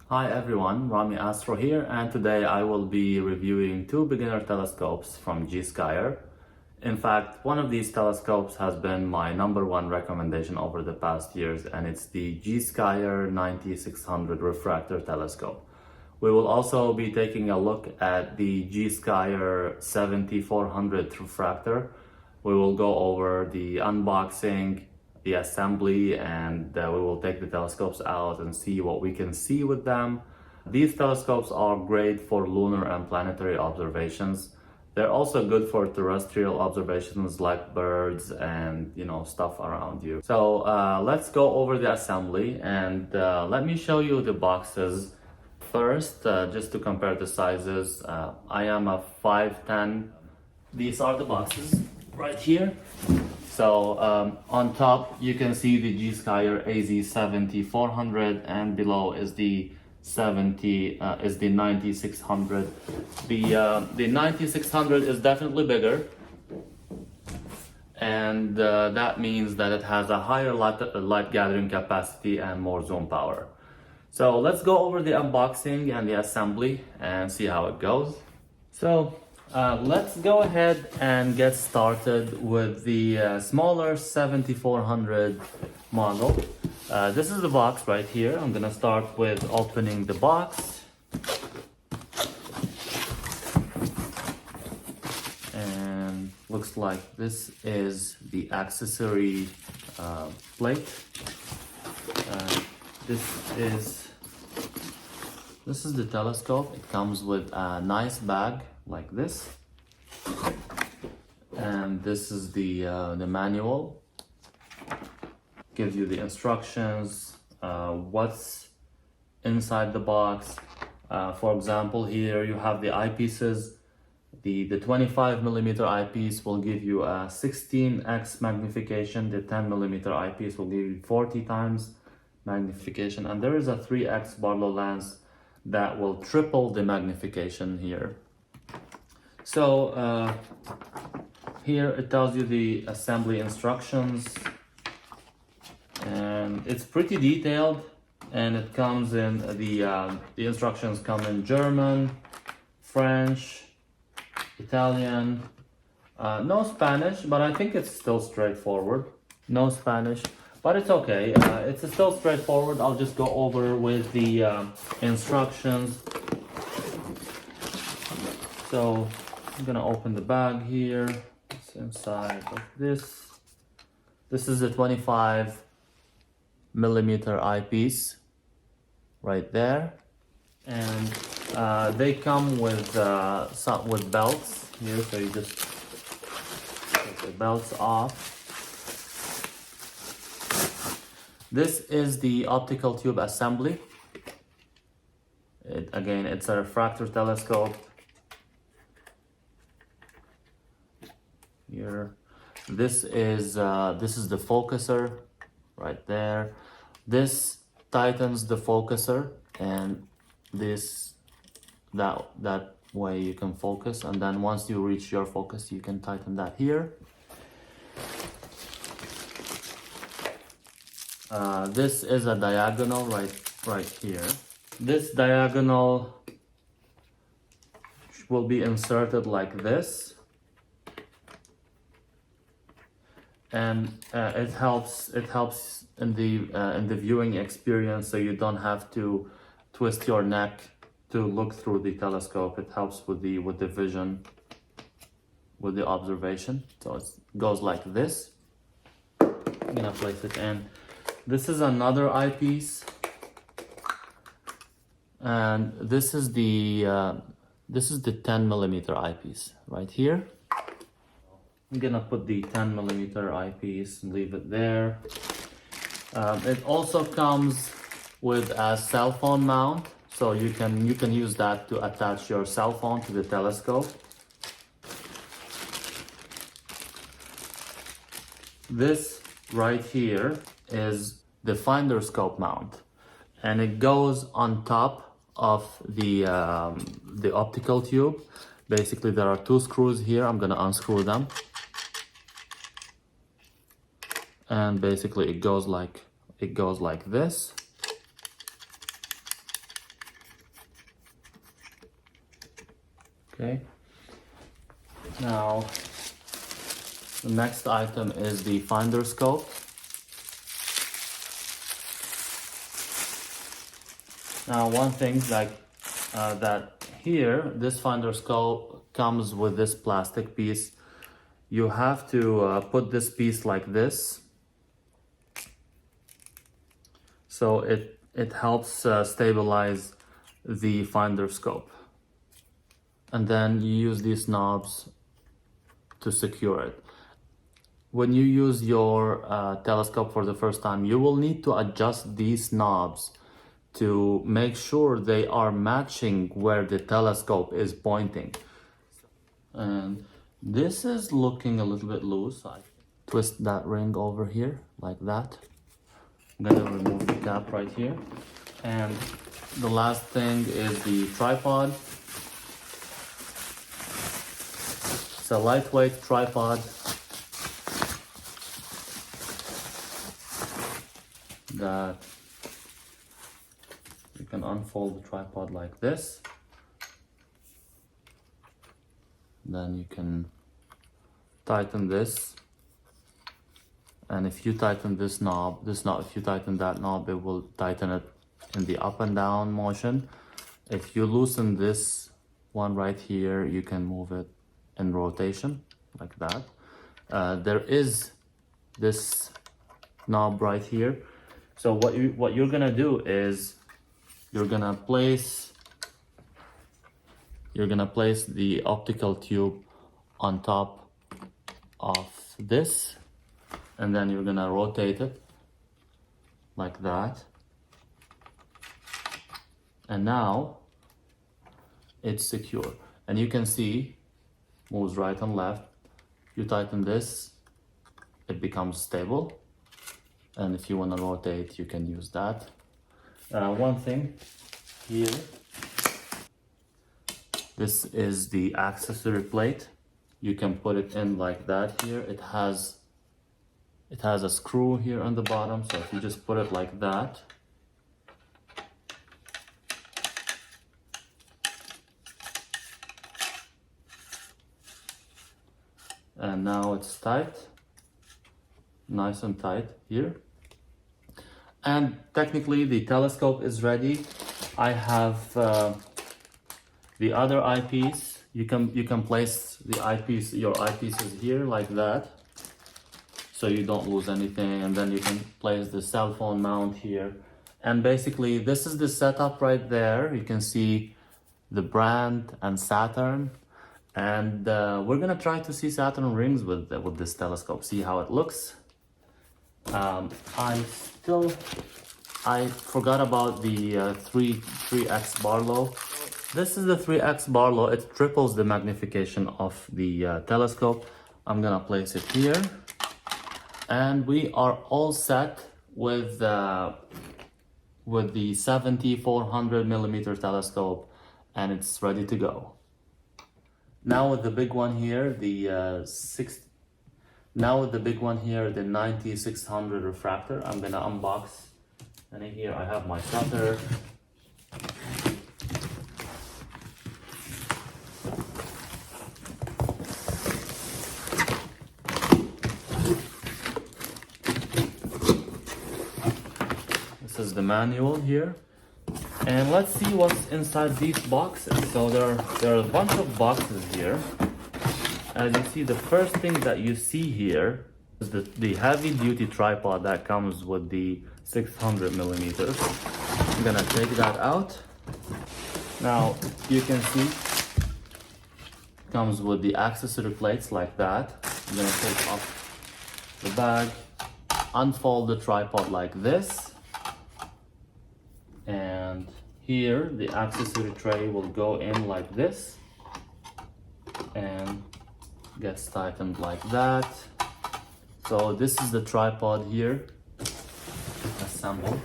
Hi everyone, Rami Astro here, and today I will be reviewing two beginner telescopes from Gskyer. In fact, one of these telescopes has been my #1 recommendation over the past years, and it's the Gskyer 9600 refractor telescope. We will also be taking a look at the Gskyer 7400 refractor. We will go over the unboxing, the assembly, and we will take the telescopes out and see what we can see with them. These telescopes are great for lunar and planetary observations. They're also good for terrestrial observations like birds and stuff around you. So let's go over the assembly, and let me show you the boxes first, just to compare the sizes. I am a 5'10". These are the boxes right here. So on top you can see the Gskyer AZ7400, and below is the 9600. The 9600 is definitely bigger, and that means that it has a higher light gathering capacity and more zoom power. So let's go over the unboxing and the assembly and see how it goes. So let's go ahead and get started with the smaller 7400 model. This is the box right here. I'm gonna start with opening the box. And looks like this is the accessory plate. This is the telescope. It comes with a nice bag like this, and this is the manual. Gives you the instructions, what's inside the box. For example, here you have the eyepieces. The 25mm eyepiece will give you a 16x magnification. The 10mm eyepiece will give you 40 times magnification, and there is a 3x Barlow lens that will triple the magnification here. So here it tells you the assembly instructions, and it's pretty detailed, and it comes in the instructions come in German, French, Italian, no Spanish, but I think it's still straightforward. No Spanish, but it's okay. It's still straightforward. I'll just go over with the instructions. So I'm gonna open the bag here. It's inside of this. This is the 25mm eyepiece right there, and they come with belts here. So you just take the belts off. This is the optical tube assembly. Again, it's a refractor telescope. Here, this is the focuser right there. This tightens the focuser, and that way you can focus, and then once you reach your focus, you can tighten that here. This is a diagonal right here. This diagonal will be inserted like this, and it helps in the viewing experience, so you don't have to twist your neck to look through the telescope. It helps with the vision, with the observation. So it goes like this. I'm gonna place it in. This is another eyepiece, and this is the 10mm eyepiece right here. I'm gonna put the 10mm eyepiece and leave it there. It also comes with a cell phone mount, so you can use that to attach your cell phone to the telescope. This right here is the finder scope mount, and it goes on top of the optical tube. Basically, there are two screws here. I'm gonna unscrew them, and basically it goes like this. Okay. Now, the next item is the finder scope. Now, one thing that here, this finder scope comes with this plastic piece. You have to put this piece like this, so it helps stabilize the finder scope. And then you use these knobs to secure it. When you use your telescope for the first time, you will need to adjust these knobs to make sure they are matching where the telescope is pointing. And this is looking a little bit loose. I twist that ring over here like that. I'm gonna remove the cap right here. And the last thing is the tripod. It's a lightweight tripod that you can unfold the tripod like this. Then you can tighten this, and if you tighten this knob, if you tighten that knob, it will tighten it in the up and down motion. If you loosen this one right here, you can move it in rotation like that. There is this knob right here. So what you're gonna do is you're gonna place the optical tube on top of this, and then you're gonna rotate it like that. And now it's secure, and you can see moves right and left. You tighten this, it becomes stable, and if you want to rotate, you can use that. One thing here, this is the accessory plate. You can put it in like that here. It has a screw here on the bottom, so if you just put it like that, and now it's tight, nice and tight here. And technically the telescope is ready. I have the other eyepiece. You can place the eyepiece, your eyepieces here like that, so you don't lose anything. And then you can place the cell phone mount here. And basically this is the setup right there. You can see the brand and Saturn. And we're gonna try to see Saturn rings with this telescope, see how it looks. I forgot about the 3x Barlow. This is the 3x Barlow. It triples the magnification of the telescope. I'm gonna place it here, and we are all set with the 70-400mm telescope, and it's ready to go. Now with the big one here, the 9600 refractor, I'm gonna unbox. And in here I have my shutter. This is the manual here. And let's see what's inside these boxes. So there are a bunch of boxes here. As you see, the first thing that you see here is the heavy duty tripod that comes with the 600mm. I'm gonna take that out. Now you can see it comes with the accessory plates like that. I'm gonna take off the bag, unfold the tripod like this, and here the accessory tray will go in like this and gets tightened like that. So this is the tripod here assembled,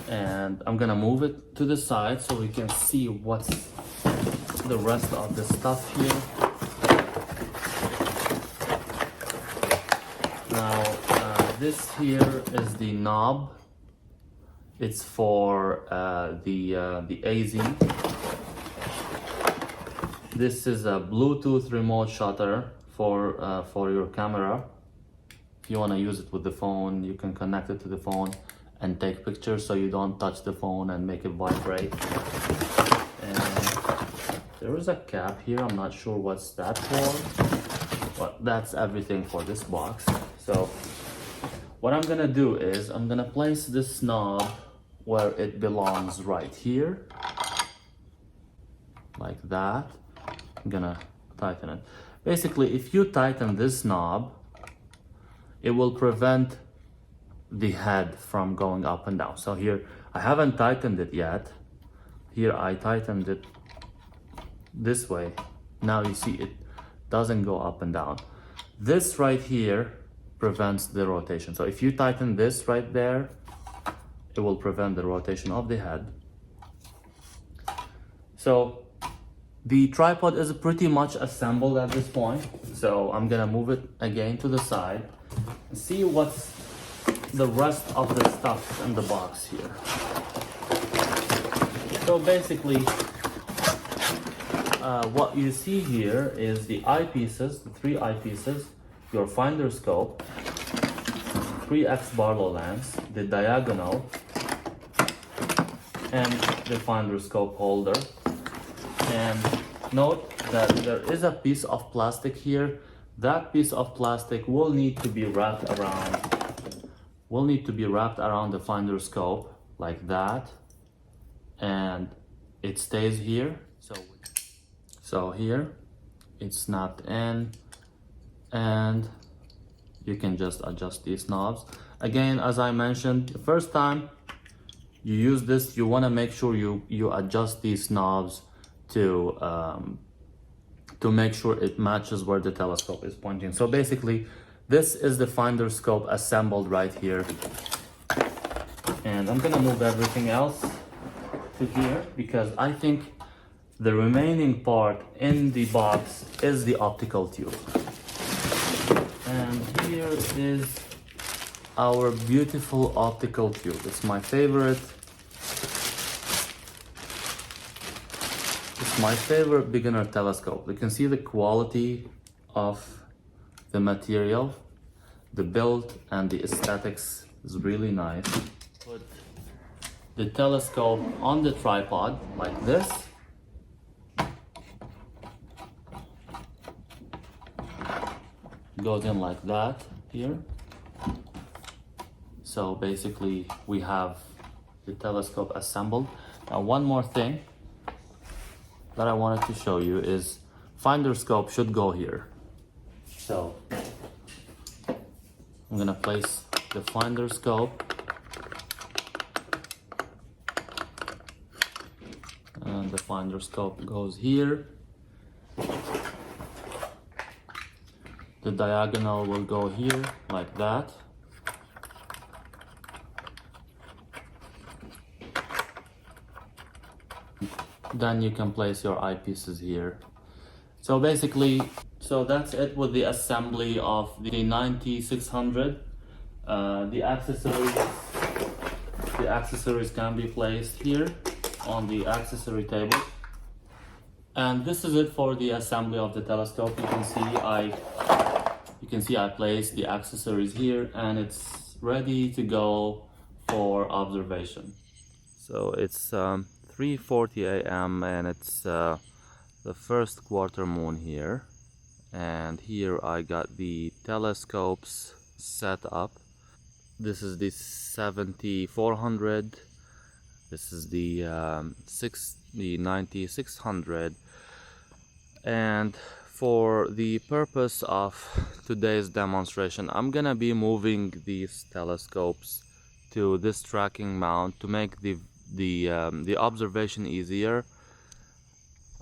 and I'm gonna move it to the side so we can see what's the rest of the stuff here. Now this here is the knob. It's for the AZ. This is a Bluetooth remote shutter for your camera. If you want to use it with the phone, you can connect it to the phone and take pictures so you don't touch the phone and make it vibrate. And there is a cap here, I'm not sure what's that for, but that's everything for this box. So what I'm gonna do is I'm gonna place this knob where it belongs, right here, like that. I'm gonna tighten it. Basically, if you tighten this knob, it will prevent the head from going up and down. So here, I haven't tightened it yet. Here I tightened it this way. Now you see it doesn't go up and down. This right here prevents the rotation. So if you tighten this right there, it will prevent the rotation of the head. So the tripod is pretty much assembled at this point. So I'm gonna move it again to the side and see what's the rest of the stuff in the box here. So basically, what you see here is the eyepieces, the 3 eyepieces, your finder scope, 3x Barlow lens, the diagonal, and the finder scope holder. And note that there is a piece of plastic here. That piece of plastic will need to be wrapped around the finder scope like that, and it stays here. So here it's snapped in, and you can just adjust these knobs. Again, as I mentioned, the first time you use this, you want to make sure you adjust these knobs to make sure it matches where the telescope is pointing. So basically, this is the finder scope assembled right here. And I'm gonna move everything else to here because I think the remaining part in the box is the optical tube. And here is our beautiful optical tube. It's my favorite. It's my favorite beginner telescope. You can see the quality of the material, the build, and the aesthetics is really nice. Put the telescope on the tripod like this. Goes in like that here. So basically we have the telescope assembled. Now one more thing that I wanted to show you is finder scope should go here. So I'm gonna place the finder scope and the finder scope goes here. The diagonal will go here like that. Then you can place your eyepieces here. So basically, so that's it with the assembly of the 9600. The accessories can be placed here on the accessory table. And this is it for the assembly of the telescope. You can see I placed the accessories here and it's ready to go for observation. So it's 3:40 a.m. and it's the first quarter moon here. And here I got the telescopes set up. This is the 7400. This is the 9600. And for the purpose of today's demonstration, I'm gonna be moving these telescopes to this tracking mount to make the observation easier.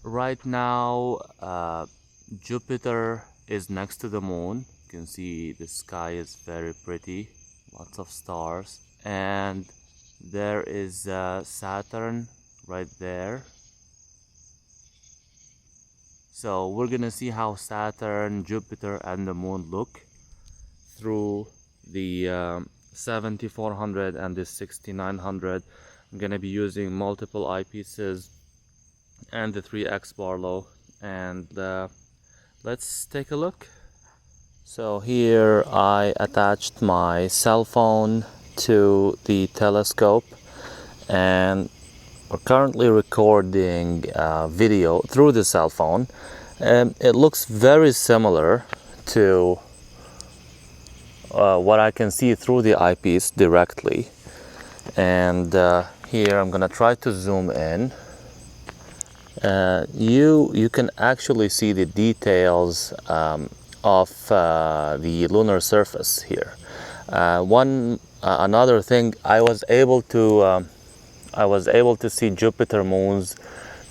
Right now, Jupiter is next to the moon. You can see the sky is very pretty, lots of stars, and there is Saturn right there. So we're gonna see how Saturn, Jupiter, and the moon look through the 7400 and the 6900. I'm gonna be using multiple eyepieces and the 3x Barlow and let's take a look. So here I attached my cell phone to the telescope, and we're currently recording video through the cell phone, and it looks very similar to what I can see through the eyepiece directly. And here I'm gonna try to zoom in. You can actually see the details of the lunar surface here. Another thing, I was able to see Jupiter moons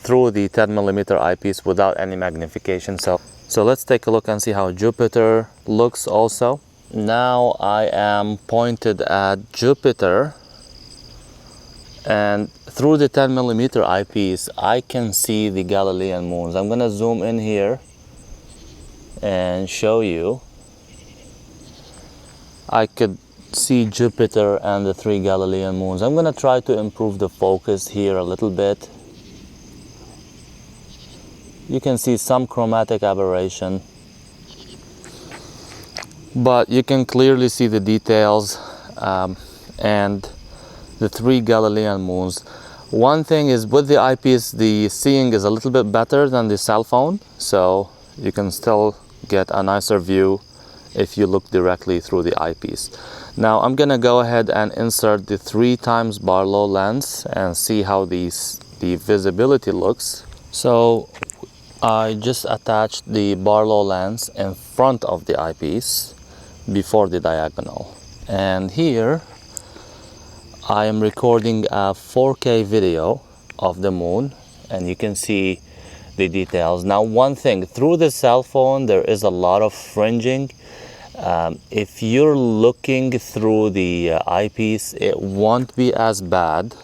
through the 10mm eyepiece without any magnification. So let's take a look and see how Jupiter looks also. Now I am pointed at Jupiter, and through the 10mm eyepiece I can see the Galilean moons. I'm gonna zoom in here and show you. I could see Jupiter and the 3 Galilean moons. I'm gonna try to improve the focus here a little bit. You can see some chromatic aberration, but you can clearly see the details and the 3 Galilean moons. One thing is, with the eyepiece, the seeing is a little bit better than the cell phone, so you can still get a nicer view if you look directly through the eyepiece. Now I'm gonna go ahead and insert the 3x Barlow lens and see how the visibility looks. So I just attached the Barlow lens in front of the eyepiece before the diagonal, and here I am recording a 4K video of the moon, and you can see the details. Now, one thing, through the cell phone there is a lot of fringing. If you're looking through the eyepiece, it won't be as bad.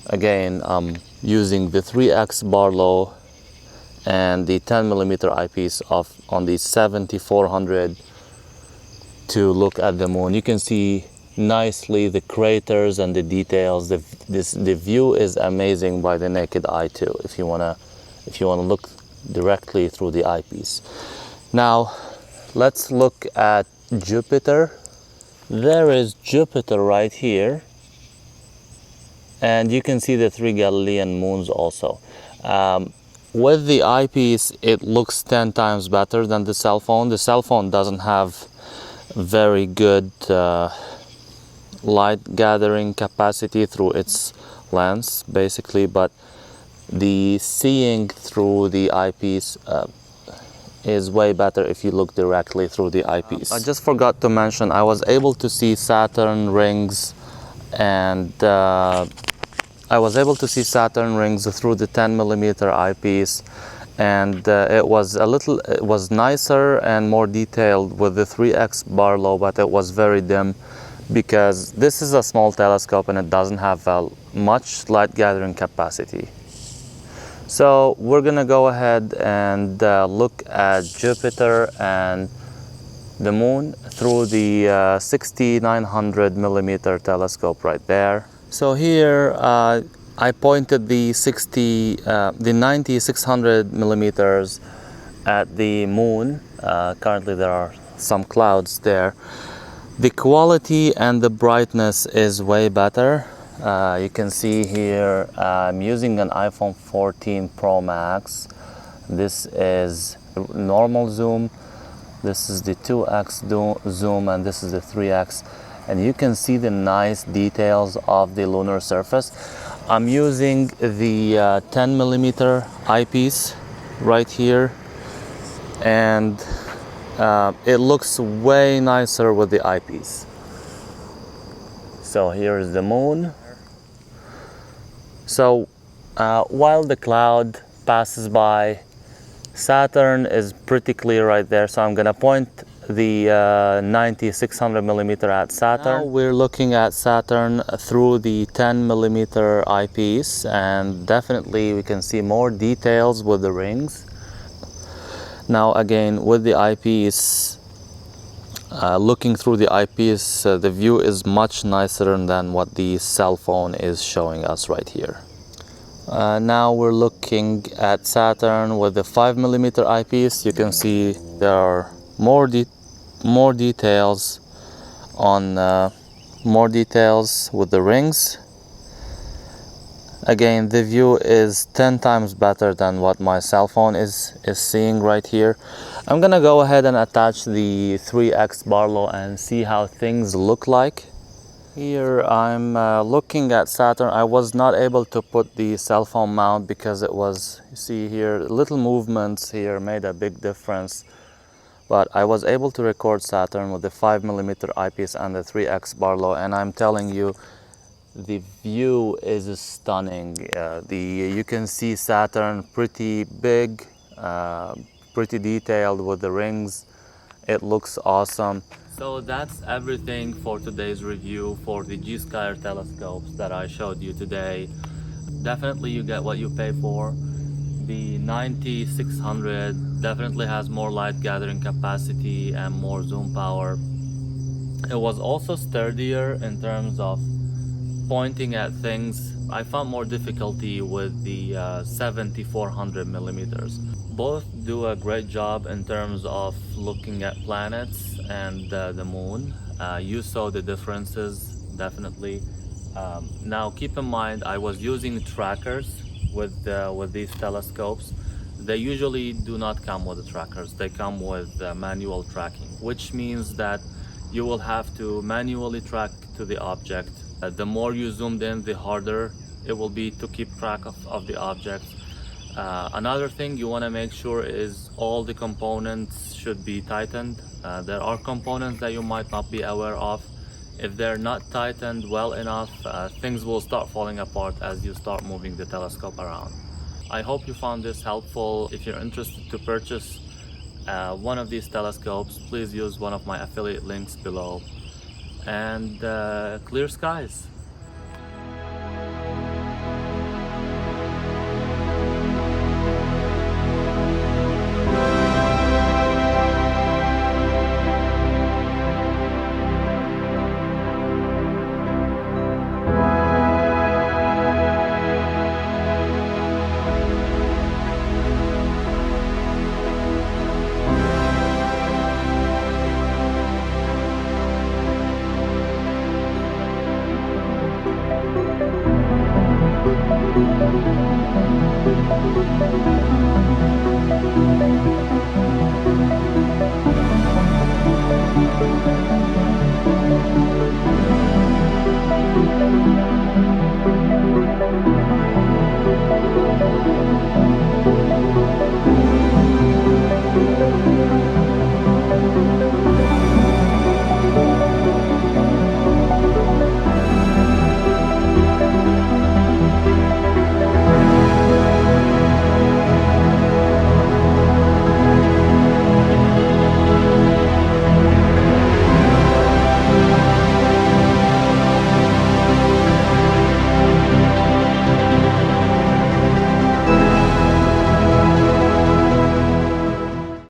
Again, I'm using the 3x Barlow and the 10mm eyepiece on the 7400 to look at the moon. You can see nicely the craters and the details. The view is amazing by the naked eye too, if you wanna look directly through the eyepiece. Now let's look at Jupiter. There is Jupiter right here, and you can see the 3 Galilean moons also. With the eyepiece it looks 10 times better than the cell phone. The cell phone doesn't have very good light gathering capacity through its lens basically, but the seeing through the eyepiece is way better if you look directly through the eyepiece. I just forgot to mention, I was able to see Saturn rings, and I was able to see Saturn rings through the 10mm eyepiece, and it was nicer and more detailed with the 3x Barlow, but it was very dim because this is a small telescope and it doesn't have much light gathering capacity. So we're gonna go ahead and look at Jupiter and the moon through the 6900mm telescope right there. So here I pointed the 9600mm at the moon. Currently there are some clouds there. The quality and the brightness is way better. You can see here I'm using an iPhone 14 Pro Max. This is normal zoom, this is the 2x zoom, and this is the 3x, and you can see the nice details of the lunar surface. I'm using the 10mm eyepiece right here, and it looks way nicer with the eyepiece. So here is the moon. So while the cloud passes by, Saturn is pretty clear right there, so I'm gonna point the 9600mm at Saturn. Now we're looking at Saturn through the 10mm eyepiece, and definitely we can see more details with the rings. Now again, with the eyepiece, looking through the eyepiece, the view is much nicer than what the cell phone is showing us right here. Now we're looking at Saturn with the 5mm eyepiece. You can see there are more details on more details with the rings. Again, the view is 10 times better than what my cell phone is seeing right here. I'm gonna go ahead and attach the 3x Barlow and see how things look like. Here I'm looking at Saturn. I was not able to put the cell phone mount because it was, you see here, little movements here made a big difference. But I was able to record Saturn with the 5mm eyepiece and the 3x Barlow, and I'm telling you, the view is stunning. You can see Saturn pretty big, pretty detailed with the rings. It looks awesome. So that's everything for today's review for the Gskyer telescopes that I showed you today. Definitely you get what you pay for. The 9600 definitely has more light gathering capacity and more zoom power. It was also sturdier in terms of pointing at things. I found more difficulty with the 7400mm. Both do a great job in terms of looking at planets and the moon. You saw the differences, definitely. Now keep in mind, I was using trackers with these telescopes. They usually do not come with the trackers. They come with manual tracking, which means that you will have to manually track to the object. The more you zoomed in, the harder it will be to keep track of the object. Another thing you want to make sure is all the components should be tightened. There are components that you might not be aware of. If they're not tightened well enough, things will start falling apart as you start moving the telescope around. I hope you found this helpful. If you're interested to purchase one of these telescopes, please use one of my affiliate links below. And clear skies.